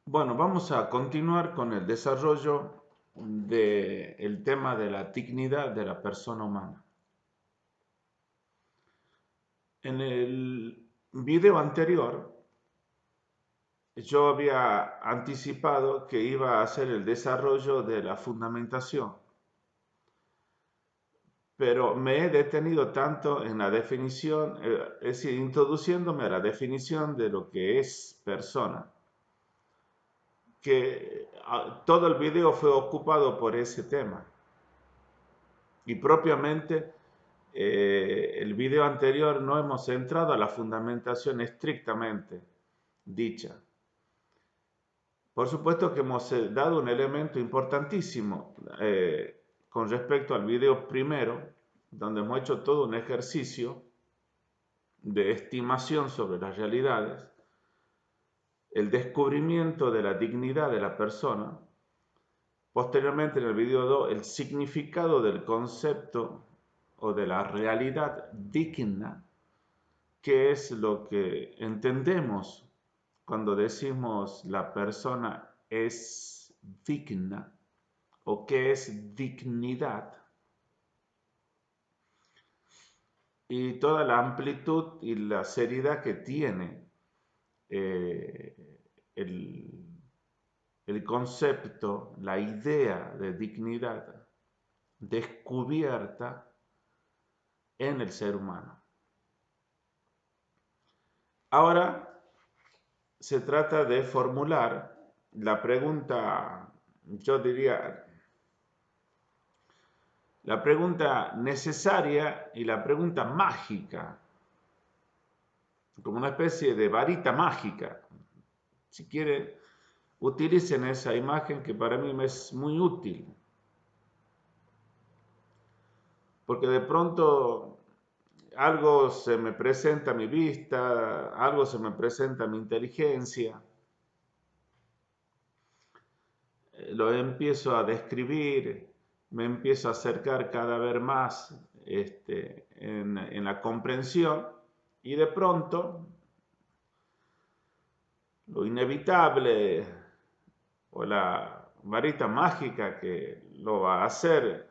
Bueno, vamos a continuar con el desarrollo del tema de la dignidad de la persona humana. En el video anterior, yo había anticipado que iba a hacer el desarrollo de la fundamentación, pero me he detenido tanto en la definición, es decir, introduciéndome a la definición de lo que es persona, que todo el video fue ocupado por ese tema. Y propiamente el video anterior no hemos entrado a la fundamentación estrictamente dicha. Por supuesto que hemos dado un elemento importantísimo con respecto al video primero, donde hemos hecho todo un ejercicio de estimación sobre las realidades, el descubrimiento de la dignidad de la persona. Posteriormente, en el video 2, el significado del concepto o de la realidad digna, qué es lo que entendemos cuando decimos la persona es digna o qué es dignidad, y toda la amplitud y la seriedad que tiene eh, el, el concepto, la idea de dignidad descubierta en el ser humano. Ahora se trata de formular la pregunta, yo diría, la pregunta necesaria y la pregunta mágica, como una especie de varita mágica. Si quieren, utilicen esa imagen que para mí me es muy útil, porque de pronto algo se me presenta a mi vista, algo se me presenta a mi inteligencia, lo empiezo a describir, me empiezo a acercar cada vez más en la comprensión, y de pronto lo inevitable o la varita mágica que lo va a hacer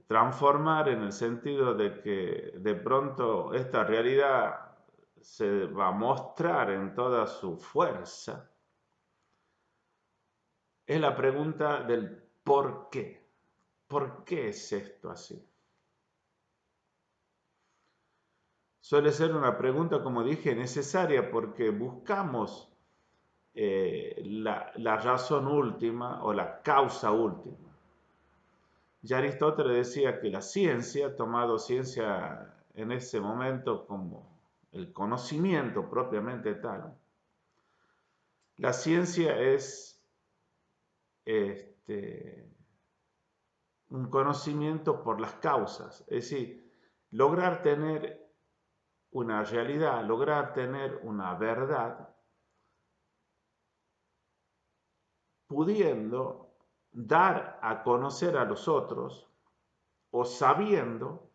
transformar en el sentido de que de pronto esta realidad se va a mostrar en toda su fuerza, es la pregunta del por qué. ¿Por qué es esto así? Suele ser una pregunta, como dije, necesaria porque buscamos la razón última o la causa última. Ya Aristóteles decía que la ciencia, tomado ciencia en ese momento como el conocimiento propiamente tal, la ciencia es este, un conocimiento por las causas, es decir, lograr tener una realidad, lograr tener una verdad, pudiendo dar a conocer a los otros o sabiendo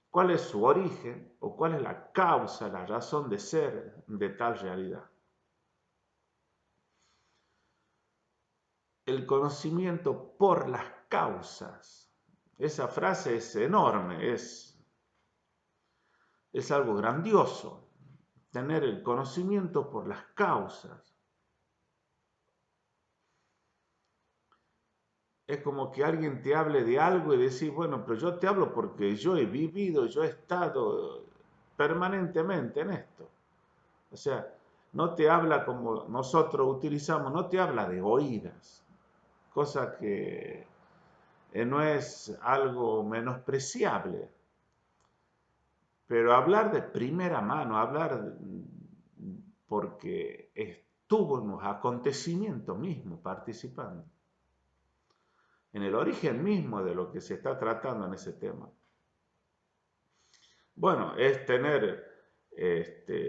cuál es su origen o cuál es la causa, la razón de ser de tal realidad. El conocimiento por las causas. Esa frase es enorme, es algo grandioso, tener el conocimiento por las causas. Es como que alguien te hable de algo y decir, bueno, pero yo te hablo porque yo he vivido, yo he estado permanentemente en esto. O sea, no te habla como nosotros utilizamos, no te habla de oídas, cosa que no es algo menospreciable, pero hablar de primera mano, hablar porque estuvo en los acontecimientos mismos participando, en el origen mismo de lo que se está tratando en ese tema. Bueno, es tener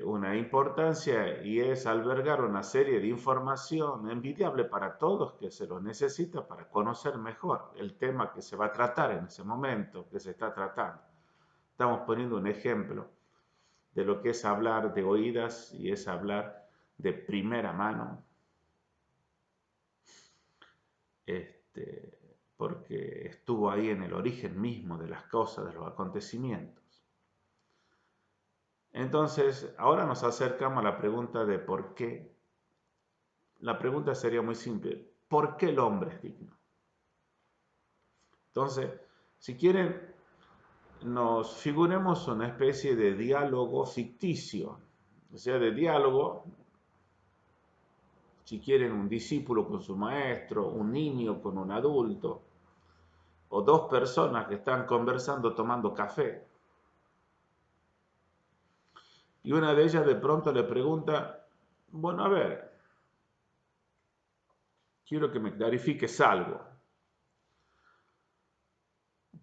una importancia y es albergar una serie de información envidiable para todos que se lo necesita para conocer mejor el tema que se va a tratar en ese momento que se está tratando. Estamos poniendo un ejemplo de lo que es hablar de oídas y es hablar de primera mano, porque estuvo ahí en el origen mismo de las cosas, de los acontecimientos. Entonces, ahora nos acercamos a la pregunta de por qué. La pregunta sería muy simple: ¿por qué el hombre es digno? Entonces, si quieren, nos figuremos una especie de diálogo ficticio, o sea, de diálogo, si quieren, un discípulo con su maestro, un niño con un adulto, o dos personas que están conversando tomando café. Y una de ellas de pronto le pregunta: bueno, a ver, quiero que me clarifiques algo.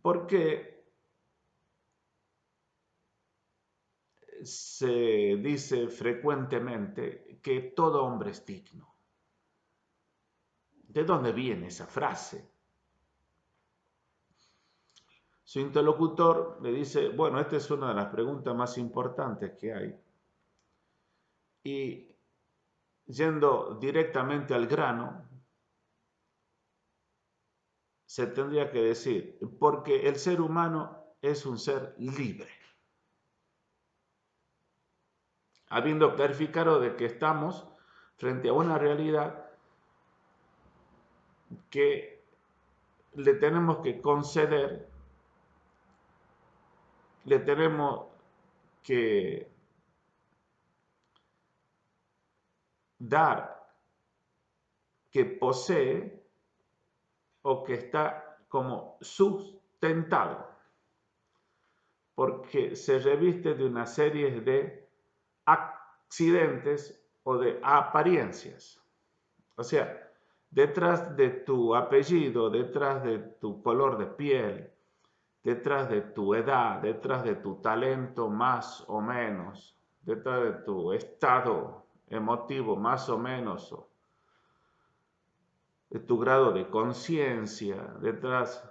¿Por qué se dice frecuentemente que todo hombre es digno? ¿De dónde viene esa frase? Su interlocutor le dice: bueno, esta es una de las preguntas más importantes que hay. Y yendo directamente al grano, se tendría que decir, porque el ser humano es un ser libre. Habiendo clarificado de que estamos frente a una realidad que le tenemos que conceder, le tenemos que dar, que posee o que está como sustentado, porque se reviste de una serie de accidentes o de apariencias. O sea, detrás de tu apellido, detrás de tu color de piel, detrás de tu edad, detrás de tu talento más o menos, detrás de tu estado emotivo más o menos, de tu grado de conciencia, detrás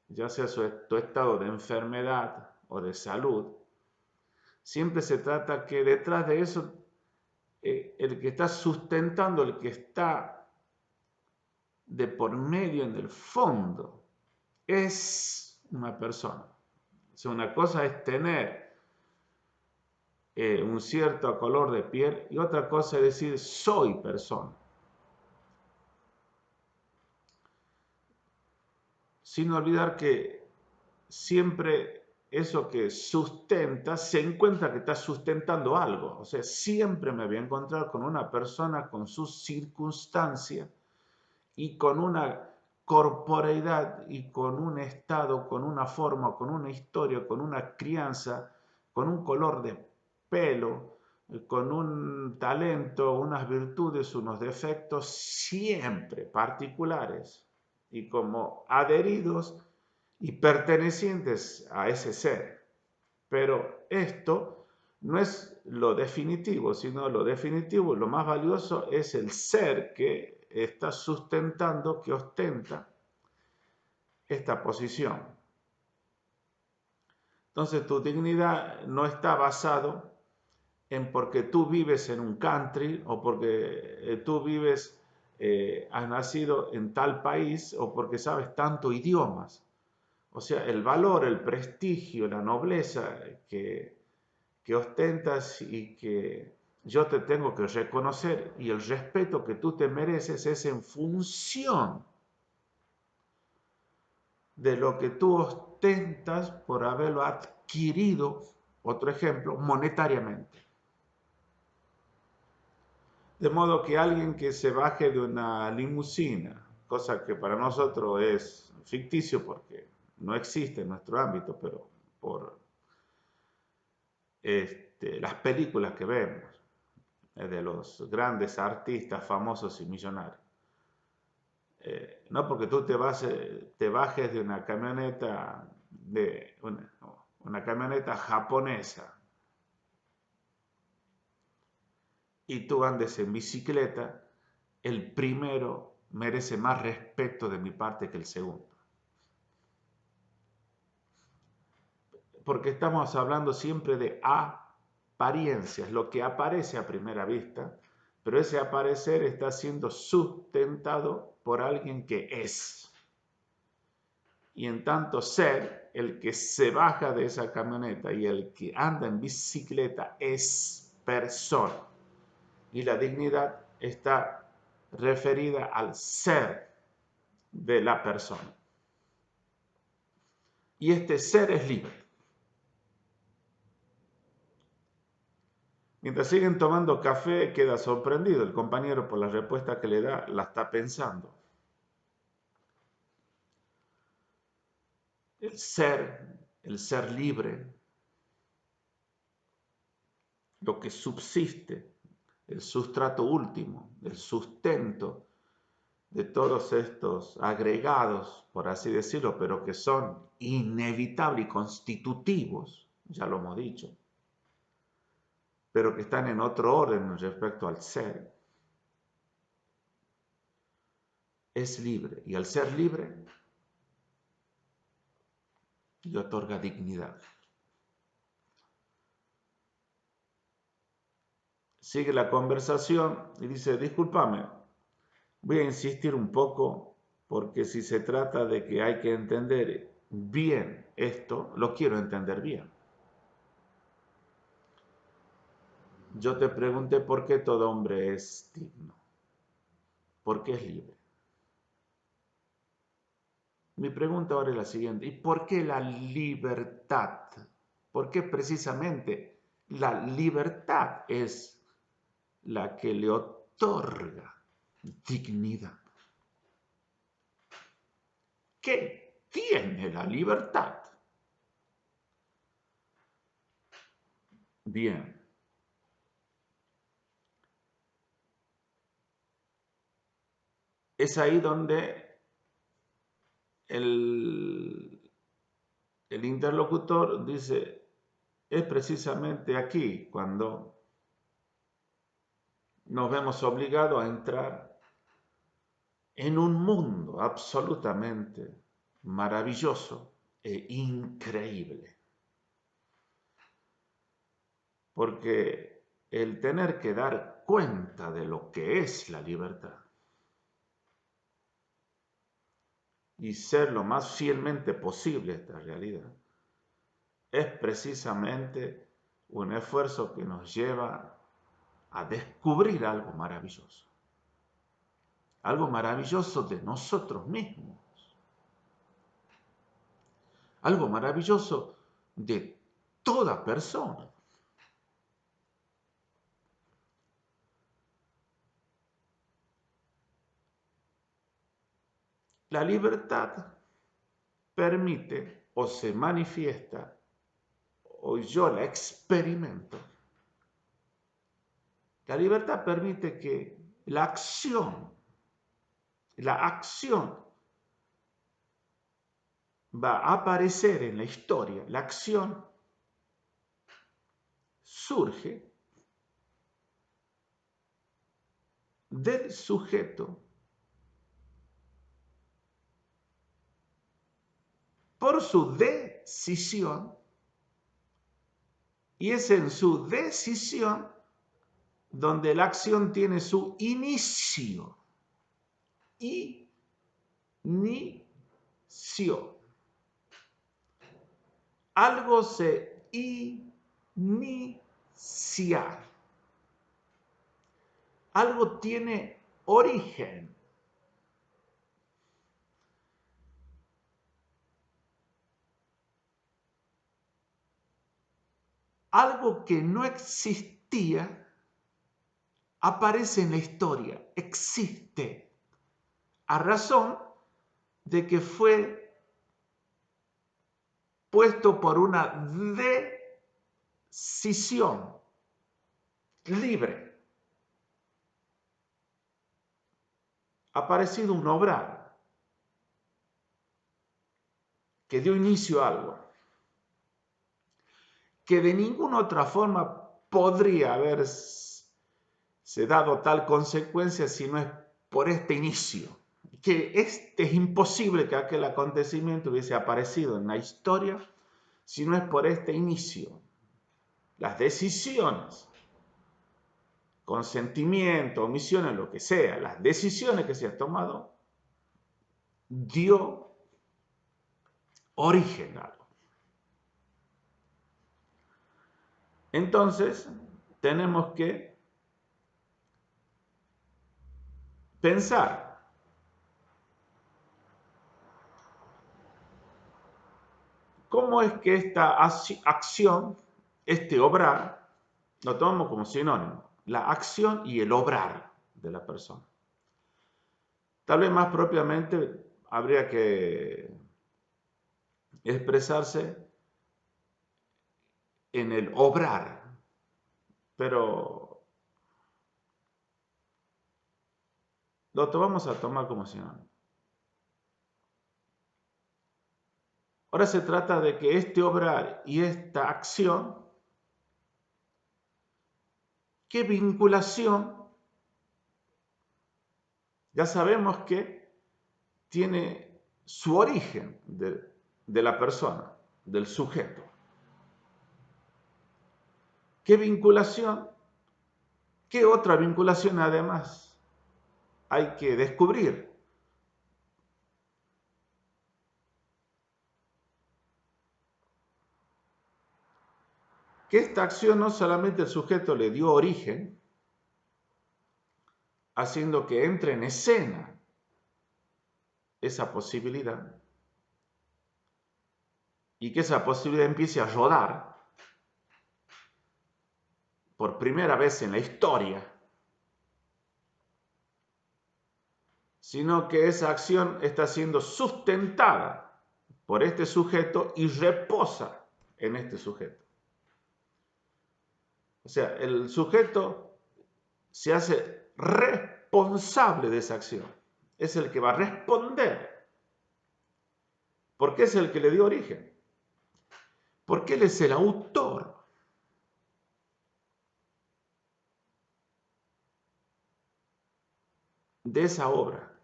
ya sea tu estado de enfermedad o de salud, siempre se trata que detrás de eso, el que está sustentando, el que está de por medio en el fondo, es una persona. O sea, una cosa es tener un cierto color de piel y otra cosa es decir soy persona. Sin olvidar que siempre eso que sustenta se encuentra que está sustentando algo. O sea, siempre me voy a encontrar con una persona con sus circunstancias y con una corporeidad y con un estado, con una forma, con una historia, con una crianza, con un color de pelo, con un talento, unas virtudes, unos defectos siempre particulares y como adheridos y pertenecientes a ese ser. Pero esto no es lo definitivo, sino lo definitivo, lo más valioso es el ser que está sustentando, que ostenta esta posición. Entonces tu dignidad no está basado en porque tú vives en un country o porque tú vives, has nacido en tal país o porque sabes tanto idiomas. O sea, el valor, el prestigio, la nobleza que ostentas y que yo te tengo que reconocer y el respeto que tú te mereces es en función de lo que tú ostentas por haberlo adquirido, otro ejemplo, monetariamente. De modo que alguien que se baje de una limusina, cosa que para nosotros es ficticio porque no existe en nuestro ámbito, pero por las películas que vemos de los grandes artistas famosos y millonarios. No porque tú te bajes de una camioneta, de una camioneta japonesa y tú andes en bicicleta, el primero merece más respeto de mi parte que el segundo. Porque estamos hablando siempre de apariencias, lo que aparece a primera vista, pero ese aparecer está siendo sustentado por alguien que es. Y en tanto ser, el que se baja de esa camioneta y el que anda en bicicleta es persona. Y la dignidad está referida al ser de la persona. Y este ser es libre. Mientras siguen tomando café, queda sorprendido el compañero por la respuesta que le da, la está pensando. El ser libre, lo que subsiste, el sustrato último, el sustento de todos estos agregados, por así decirlo, pero que son inevitables y constitutivos, ya lo hemos dicho, pero que están en otro orden respecto al ser, es libre. Y al ser libre, le otorga dignidad. Sigue la conversación y dice, discúlpame, voy a insistir un poco porque si se trata de que hay que entender bien esto, lo quiero entender bien. Yo te pregunté por qué todo hombre es digno, por qué es libre. Mi pregunta ahora es la siguiente, ¿y por qué la libertad? ¿Por qué precisamente la libertad es la que le otorga dignidad? ¿Qué tiene la libertad? Bien. Es ahí donde el interlocutor dice, es precisamente aquí cuando nos vemos obligados a entrar en un mundo absolutamente maravilloso e increíble. Porque el tener que dar cuenta de lo que es la libertad y ser lo más fielmente posible esta realidad es precisamente un esfuerzo que nos lleva a descubrir algo maravilloso de nosotros mismos, algo maravilloso de toda persona. La libertad permite o se manifiesta, o yo la experimento. La libertad permite que la acción va a aparecer en la historia. La acción surge del sujeto por su decisión, y es en su decisión donde la acción tiene su inicio. Inicio. Algo se inicia. Algo tiene origen. Algo que no existía aparece en la historia, existe, a razón de que fue puesto por una decisión libre. Ha aparecido un obrar que dio inicio a algo que de ninguna otra forma podría haberse dado tal consecuencia si no es por este inicio. Que es imposible que aquel acontecimiento hubiese aparecido en la historia si no es por este inicio. Las decisiones consentimiento, omisiones, lo que sea, las decisiones que se han tomado, dio origen a algo. Entonces, tenemos que pensar cómo es que esta acción, este obrar, lo tomamos como sinónimo, la acción y el obrar de la persona. Tal vez más propiamente habría que expresarse en el obrar, pero lo vamos a tomar como sinónimo. Ahora se trata de que este obrar y esta acción, ¿qué vinculación? Ya sabemos que tiene su origen de la persona, del sujeto. ¿Qué vinculación? ¿Qué otra vinculación además hay que descubrir? Que esta acción no solamente el sujeto le dio origen, haciendo que entre en escena esa posibilidad y que esa posibilidad empiece a rodar por primera vez en la historia, sino que esa acción está siendo sustentada por este sujeto y reposa en este sujeto. O sea, el sujeto se hace responsable de esa acción. Es el que va a responder, porque es el que le dio origen, porque él es el autor. De esa obra.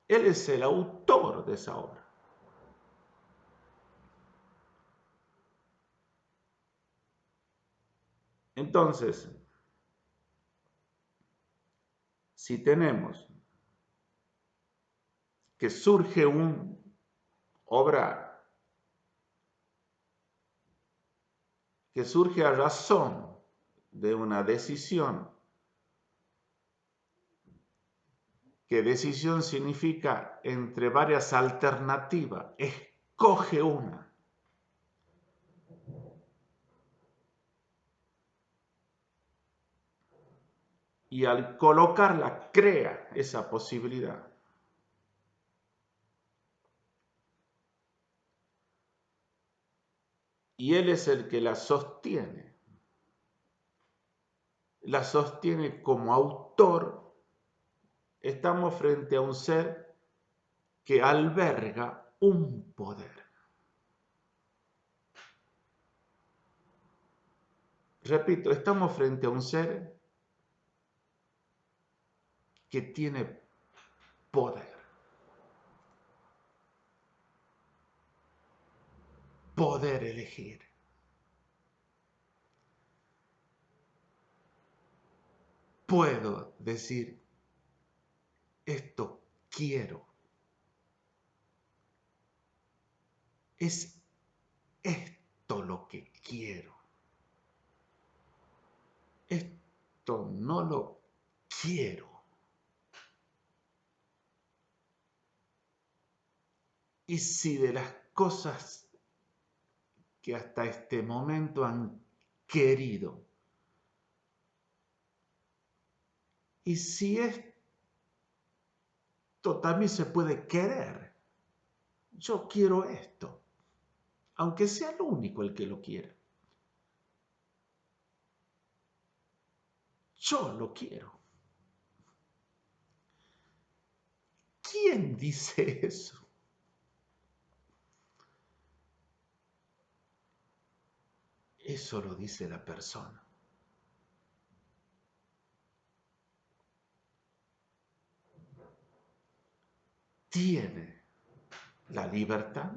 Él es el autor de esa obra. Entonces, si tenemos que surge un obrar, que surge a razón de una decisión, que decisión significa entre varias alternativas, escoge una. Y al colocarla, crea esa posibilidad. Y él es el que la sostiene. La sostiene como autor. Estamos frente a un ser que alberga un poder. Repito, estamos frente a un ser que tiene poder. Poder elegir. Puedo decir, esto quiero. Es esto lo que quiero. Esto no lo quiero. Y si de las cosas que hasta este momento han querido, y si esto también se puede querer, yo quiero esto, aunque sea el único el que lo quiera. Yo lo quiero. ¿Quién dice eso? Eso lo dice la persona. Tiene la libertad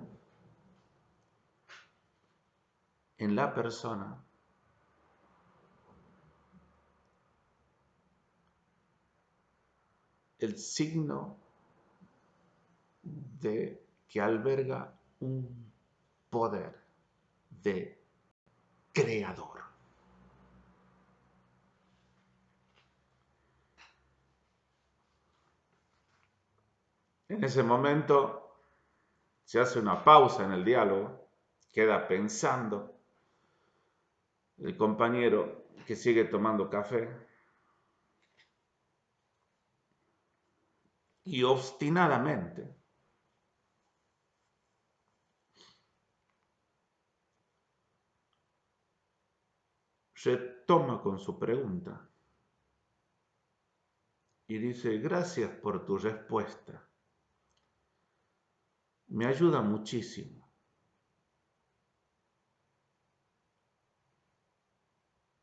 en la persona el signo de que alberga un poder de creador. En ese momento se hace una pausa en el diálogo, queda pensando el compañero que sigue tomando café y obstinadamente retoma con su pregunta y dice: gracias por tu respuesta, me ayuda muchísimo.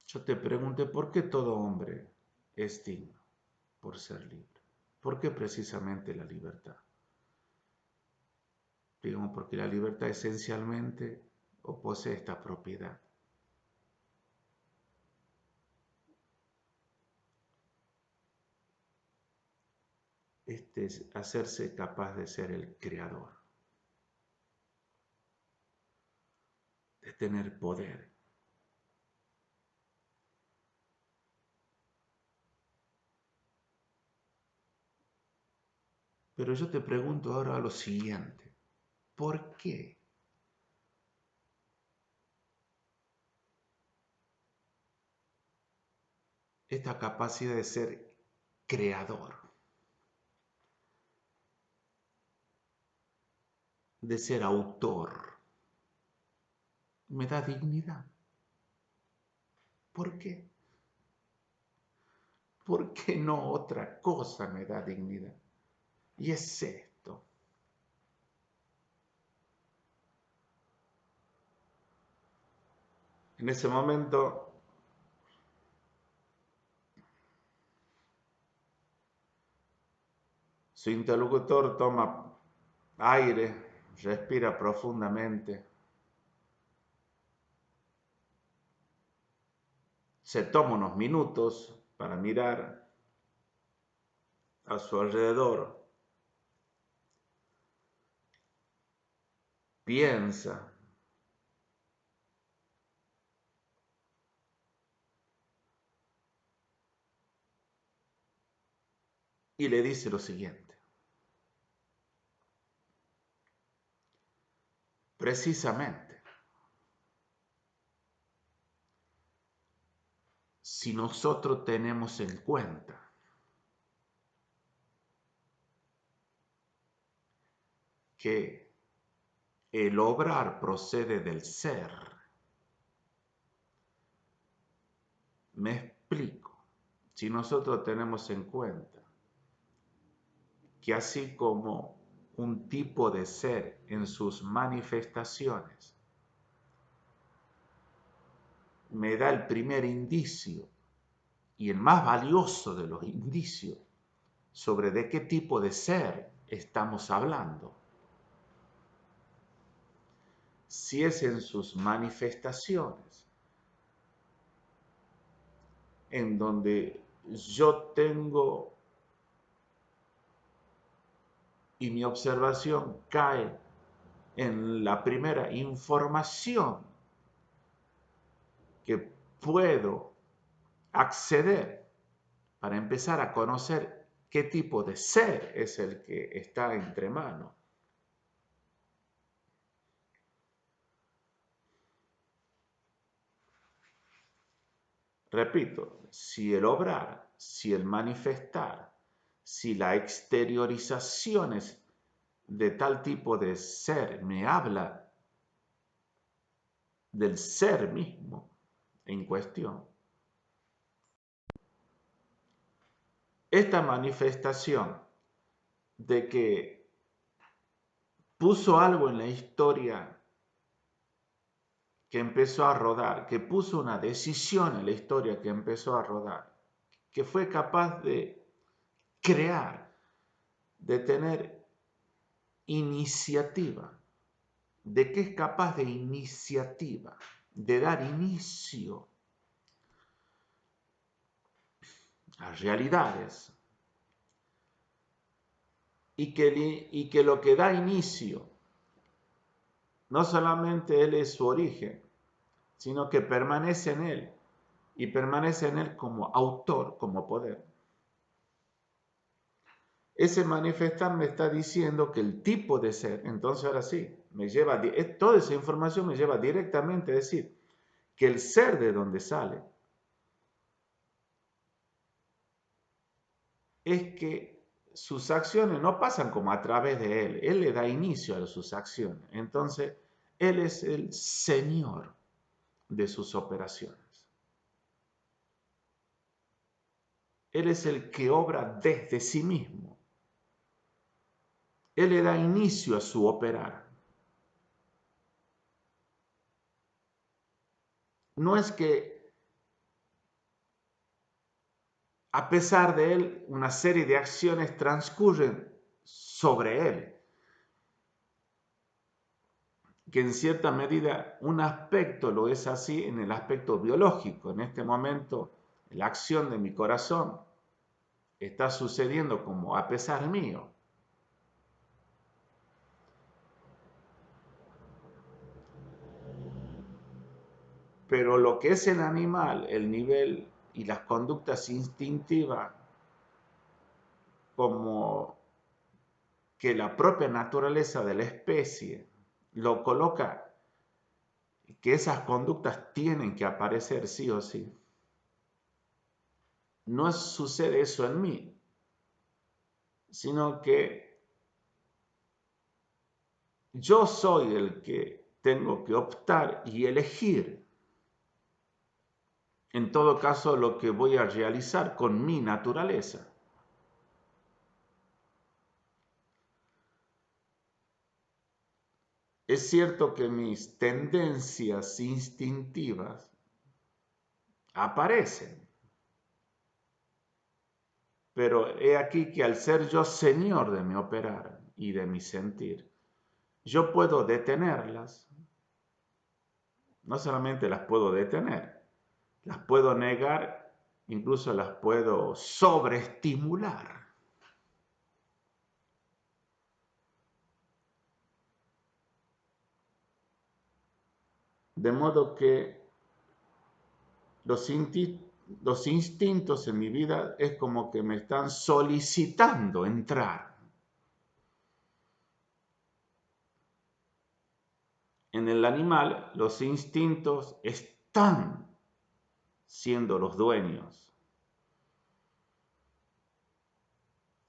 Yo te pregunté por qué todo hombre es digno por ser libre. ¿Por qué precisamente la libertad? Digamos, porque la libertad esencialmente posee esta propiedad. Este es hacerse capaz de ser el creador, de tener poder. Pero yo te pregunto ahora lo siguiente: ¿por qué esta capacidad de ser creador, de ser autor, me da dignidad? ¿Por qué? ¿Por qué no otra cosa me da dignidad? Y es esto. En ese momento, su interlocutor toma aire, respira profundamente, se toma unos minutos para mirar a su alrededor, piensa y le dice lo siguiente: precisamente, si nosotros tenemos en cuenta que el obrar procede del ser, me explico, si nosotros tenemos en cuenta que así como un tipo de ser en sus manifestaciones me da el primer indicio y el más valioso de los indicios sobre de qué tipo de ser estamos hablando, si es en sus manifestaciones, en donde yo tengo y mi observación cae en la primera información que puedo acceder para empezar a conocer qué tipo de ser es el que está entre manos. Repito, si el obrar, si el manifestar, si la exteriorización de tal tipo de ser me habla del ser mismo en cuestión, esta manifestación de que puso algo en la historia que empezó a rodar, que puso una decisión en la historia que empezó a rodar, que fue capaz de crear, de tener iniciativa, de que es capaz de iniciativa, de dar inicio a realidades, y que lo que da inicio, no solamente Él es su origen, sino que permanece en Él, y permanece en Él como autor, como poder. Ese manifestar me está diciendo que el tipo de ser, entonces ahora sí, toda esa información me lleva directamente a decir que el ser de donde sale es que sus acciones no pasan como a través de él le da inicio a sus acciones. Entonces, Él es el Señor de sus operaciones. Él es el que obra desde sí mismo. Él le da inicio a su operar. No es que a pesar de él, una serie de acciones transcurren sobre él, que en cierta medida un aspecto lo es así en el aspecto biológico. En este momento, la acción de mi corazón está sucediendo como a pesar mío. Pero lo que es el animal, el nivel y las conductas instintivas, como que la propia naturaleza de la especie lo coloca, que esas conductas tienen que aparecer sí o sí. No sucede eso en mí, sino que yo soy el que tengo que optar y elegir, en todo caso, lo que voy a realizar con mi naturaleza. Es cierto que mis tendencias instintivas aparecen, pero he aquí que al ser yo señor de mi operar y de mi sentir, yo puedo detenerlas. No solamente las puedo detener, las puedo negar, incluso las puedo sobreestimular. De modo que los instintos en mi vida es como que me están solicitando entrar. En el animal, los instintos están siendo los dueños.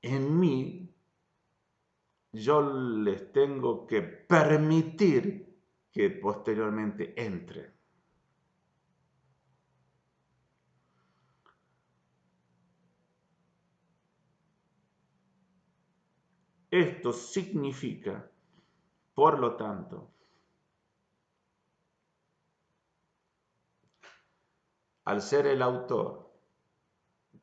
En mí, yo les tengo que permitir que posteriormente entren. Esto significa, por lo tanto, al ser el autor,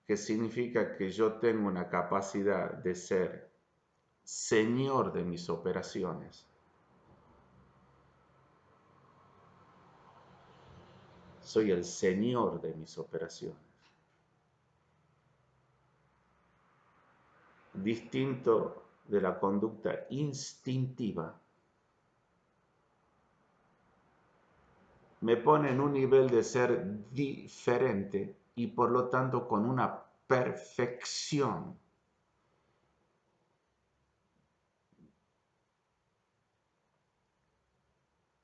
que significa que yo tengo una capacidad de ser señor de mis operaciones. Soy el señor de mis operaciones. Distinto de la conducta instintiva, me pone en un nivel de ser diferente y por lo tanto con una perfección.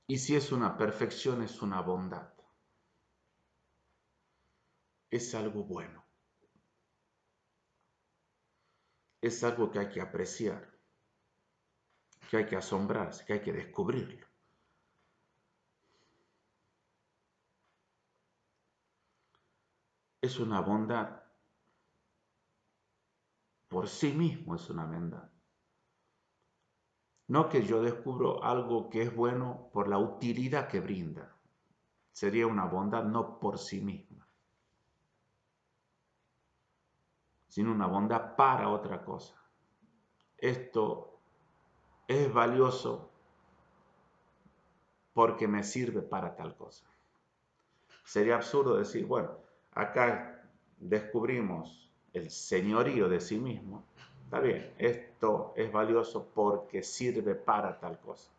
Y si es una perfección, es una bondad. Es algo bueno. Es algo que hay que apreciar, que hay que asombrarse, que hay que descubrirlo. Es una bondad. Por sí mismo es una bondad. No que yo descubro algo que es bueno por la utilidad que brinda. Sería una bondad no por sí misma, sino una bondad para otra cosa. Esto es valioso porque me sirve para tal cosa. Sería absurdo decir, bueno, acá descubrimos el señorío de sí mismo Está bien, esto es valioso porque sirve para tal cosa.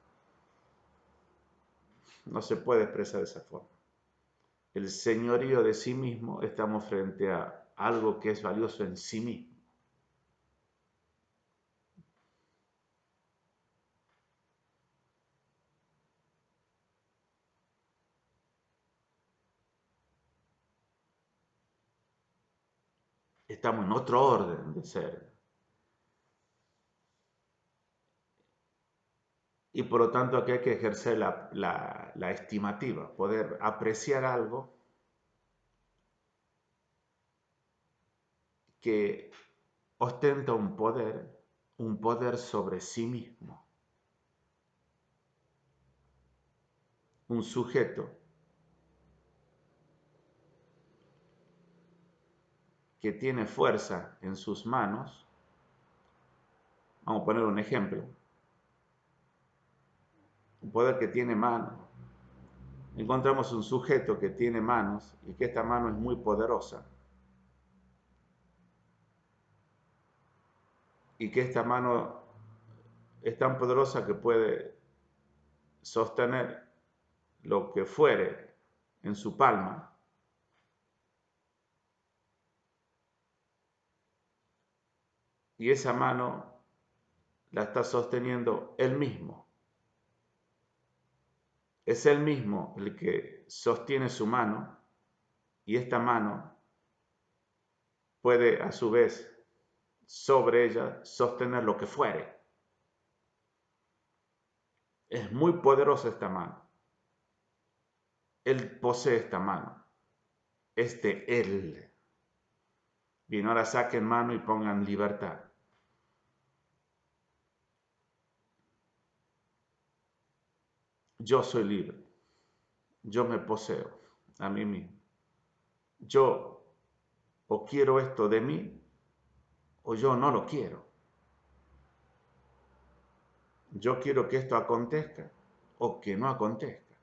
No se puede expresar de esa forma. El señorío de sí mismo, estamos frente a algo que es valioso en sí mismo. Estamos en otro orden de ser. Y por lo tanto aquí hay que ejercer la estimativa, poder apreciar algo que ostenta un poder sobre sí mismo, un sujeto que tiene fuerza en sus manos. Vamos a poner un ejemplo, un poder que tiene manos. Encontramos un sujeto que tiene manos y que esta mano es muy poderosa y que esta mano es tan poderosa que puede sostener lo que fuere en su palma. Y esa mano la está sosteniendo él mismo. Es él mismo el que sostiene su mano y esta mano puede a su vez sobre ella sostener lo que fuere. Es muy poderosa esta mano. Él posee esta mano. Es de él. Bien, ahora saquen mano y pongan libertad. Yo soy libre. Yo me poseo a mí mismo. Yo o quiero esto de mí o yo no lo quiero. Yo quiero que esto acontezca o que no acontezca.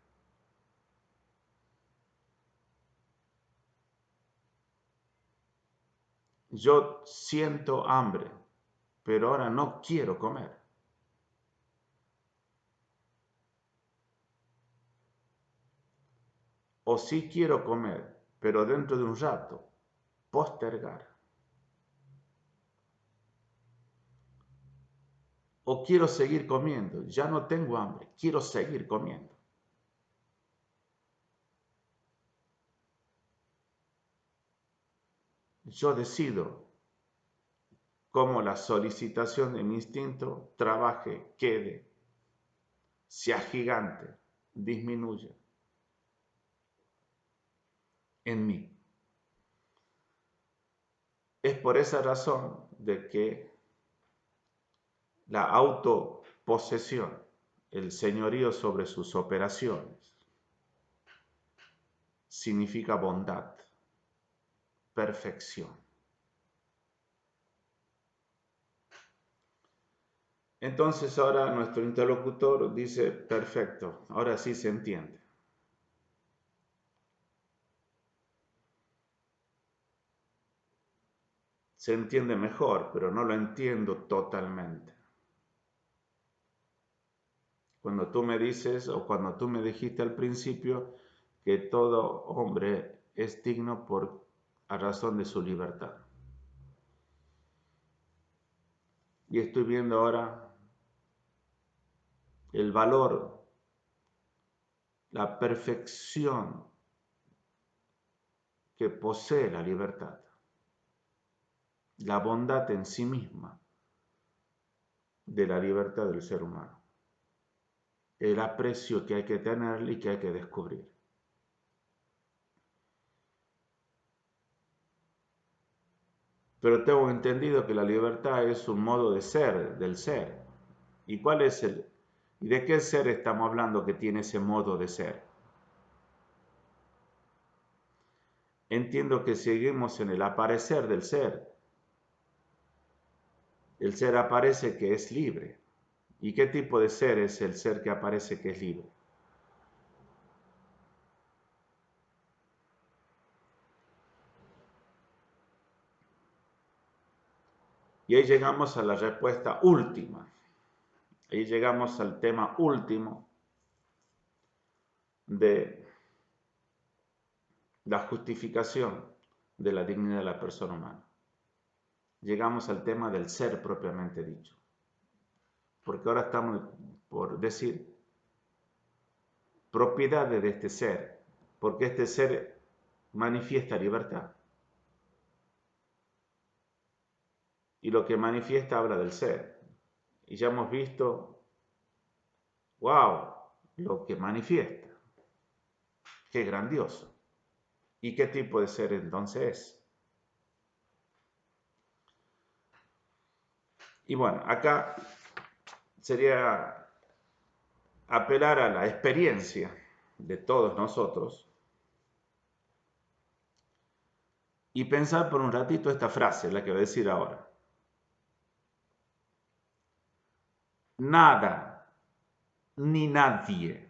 Yo siento hambre, pero ahora no quiero comer. O sí quiero comer, pero dentro de un rato, postergar. O quiero seguir comiendo, ya no tengo hambre, quiero seguir comiendo. Yo decido cómo la solicitación de mi instinto trabaje, quede, se agigante, disminuya en mí. Es por esa razón de que la autoposesión, el señorío sobre sus operaciones, significa bondad, perfección. Entonces ahora nuestro interlocutor dice, perfecto, ahora sí se entiende. Se entiende mejor, pero no lo entiendo totalmente. Cuando tú me dices, o cuando tú me dijiste al principio, que todo hombre es digno a razón de su libertad. Y estoy viendo ahora el valor, la perfección que posee la libertad, la bondad en sí misma de la libertad del ser humano, el aprecio que hay que tener y que hay que descubrir. Pero tengo entendido que la libertad es un modo de ser, del ser. ¿Y cuál es y de qué ser estamos hablando que tiene ese modo de ser? Entiendo que seguimos en el aparecer del ser. El ser aparece que es libre. ¿Y qué tipo de ser es el ser que aparece que es libre? Y ahí llegamos a la respuesta última. Ahí llegamos al tema último de la justificación de la dignidad de la persona humana. Llegamos al tema del ser propiamente dicho. Porque ahora estamos por decir propiedades de este ser, porque este ser manifiesta libertad. Y lo que manifiesta habla del ser. Y ya hemos visto, wow, lo que manifiesta. Qué grandioso. ¿Y qué tipo de ser entonces es? Y bueno, acá sería apelar a la experiencia de todos nosotros y pensar por un ratito esta frase, la que voy a decir ahora. Nada ni nadie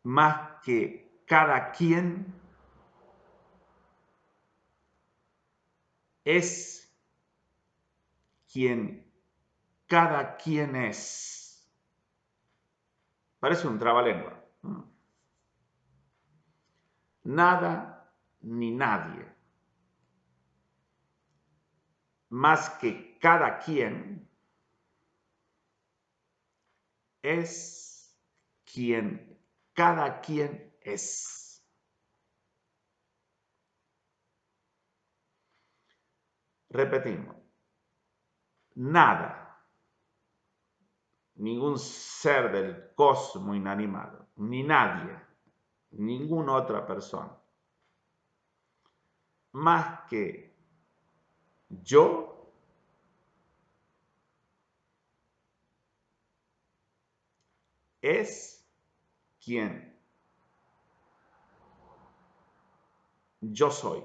más que cada quien es quien cada quien es. Parece un trabalengua. Nada ni nadie más que cada quien es quien cada quien es. Repetimos. Nada, ningún ser del cosmos inanimado, ni nadie, ninguna otra persona, más que yo es quien yo soy.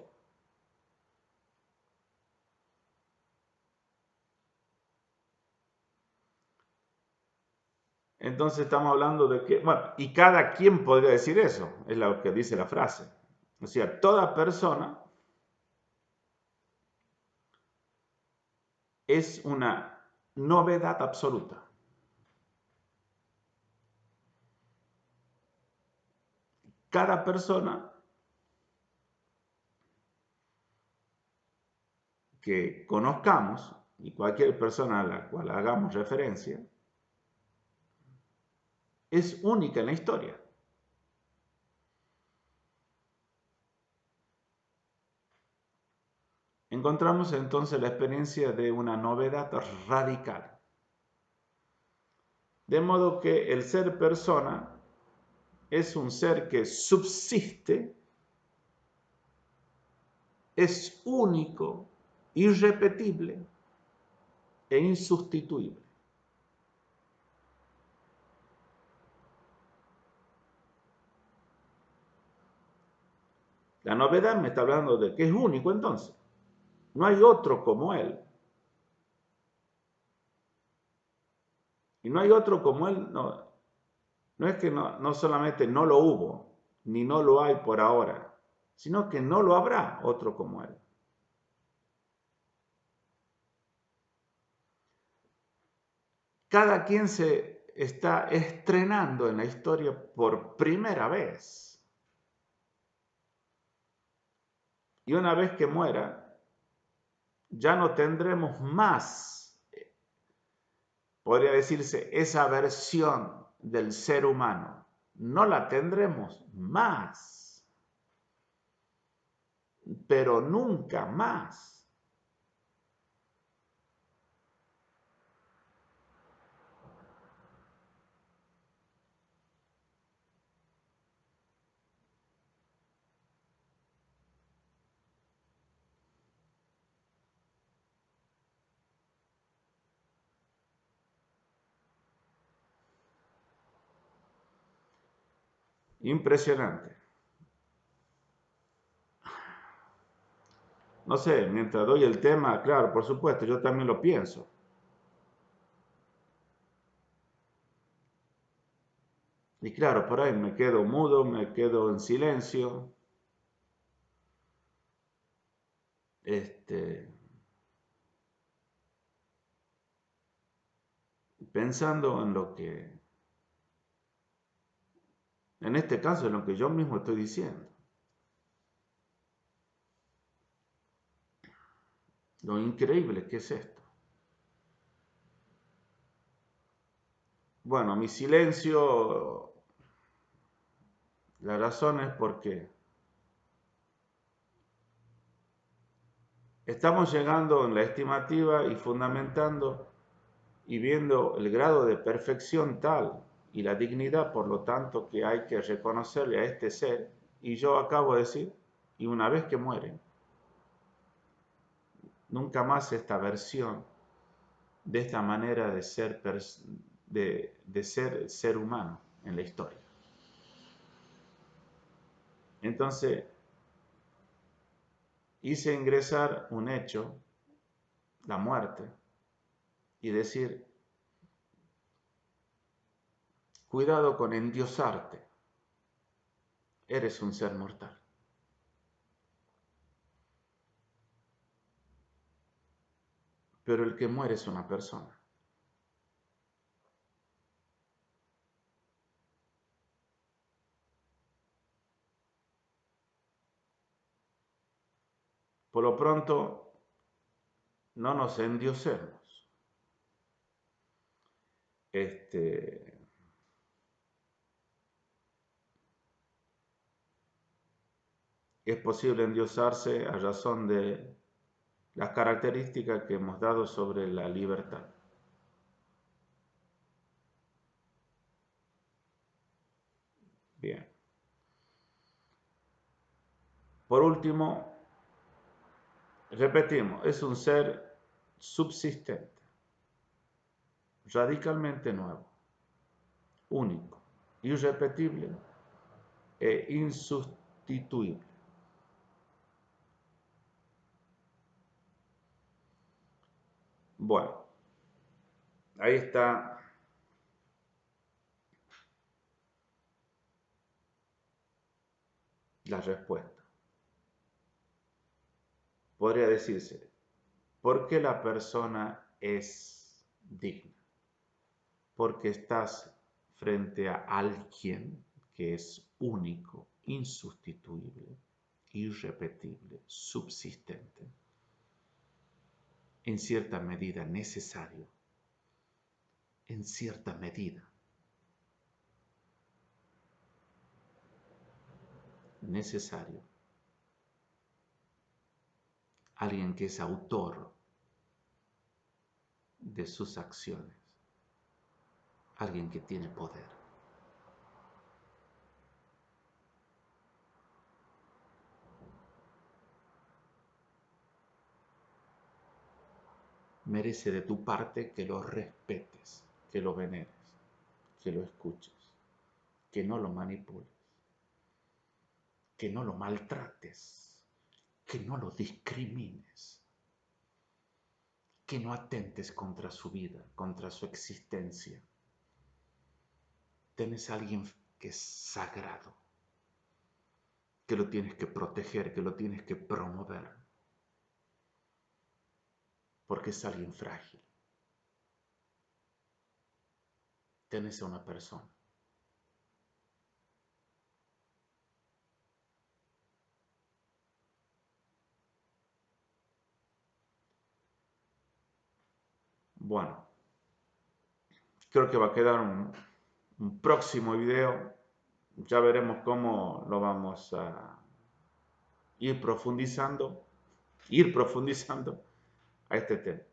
Entonces estamos hablando de que, bueno, y cada quien podría decir eso, es lo que dice la frase. O sea, toda persona es una novedad absoluta. Cada persona que conozcamos y cualquier persona a la cual hagamos referencia es única en la historia. Encontramos entonces la experiencia de una novedad radical. De modo que el ser persona es un ser que subsiste, es único, irrepetible e insustituible. La novedad me está hablando de que es único entonces. No hay otro como él. Y no hay otro como él, no es que no solamente no lo hubo, ni no lo hay por ahora, sino que no lo habrá otro como él. Cada quien se está estrenando en la historia por primera vez. Y una vez que muera, ya no tendremos más, podría decirse, esa versión del ser humano. No la tendremos más, pero nunca más. Impresionante. No sé, mientras doy el tema, claro, por supuesto, yo también lo pienso. Y claro, por ahí me quedo mudo, me quedo en silencio. pensando en en este caso, en lo que yo mismo estoy diciendo. Lo increíble que es esto. Bueno, mi silencio, la razón es porque estamos llegando en la estimativa y fundamentando y viendo el grado de perfección tal y la dignidad, por lo tanto, que hay que reconocerle a este ser. Y yo acabo de decir, y una vez que muere, nunca más esta versión de esta manera de ser, ser humano en la historia. Entonces, hice ingresar un hecho, la muerte, y decir, cuidado con endiosarte, eres un ser mortal. Pero el que muere es una persona. Por lo pronto, no nos endiosemos. Es posible endiosarse a razón de las características que hemos dado sobre la libertad. Bien. Por último, repetimos, es un ser subsistente, radicalmente nuevo, único, irrepetible e insustituible. Bueno, ahí está la respuesta. Podría decirse, ¿por qué la persona es digna? Porque estás frente a alguien que es único, insustituible, irrepetible, subsistente, en cierta medida necesario, en cierta medida necesario, alguien que es autor de sus acciones, alguien que tiene poder. Merece de tu parte que lo respetes, que lo veneres, que lo escuches, que no lo manipules, que no lo maltrates, que no lo discrimines, que no atentes contra su vida, contra su existencia. Tienes a alguien que es sagrado, que lo tienes que proteger, que lo tienes que promover, porque es alguien frágil. Tienes a una persona. Bueno, creo que va a quedar un próximo video. Ya veremos cómo lo vamos a ir profundizando a este tema.